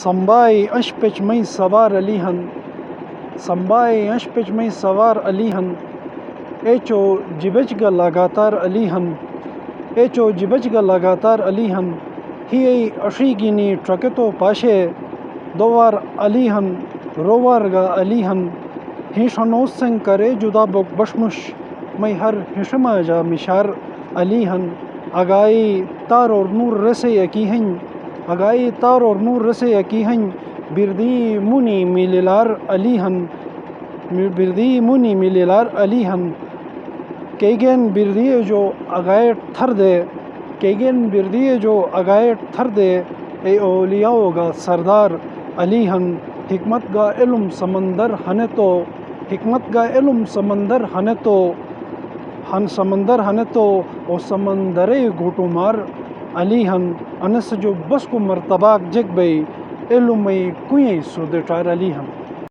سمبائے اش pitch میں سوار علی ہن سمبائے اش پچ میں سوار علی ہن ایچو جبچ گا لگاتار علی ہن ایچو جبچ گا لگاتار علی ہن ہی ای اشی گینی ٹرکتو پاشے دوار علی ہن روار گا علی ہن ہیش ہنوس سنگ کرے جدا بک بشمش میں ہر ہشما جا مشار علی ہن اگائی تار اور نور رسے یکی ہن اگائی تار اور نور رسے یکی ہن بردی منی میللار علی ہن بردی منی میللار علی ہن کیگن بردی جو اگائے تھر دے کیگن بردی جو اگائے تھر دے اے اولیاء گا سردار علی ہن حکمت گا علم سمندر ہنتو حکمت گا علم سمندر ہنتو ہن سمندر ہنتو او سمندر گھوٹو مار علی ہن انس جو بس کو مرتبہ جگ بئی علم کوئی سو دٹار علی ہن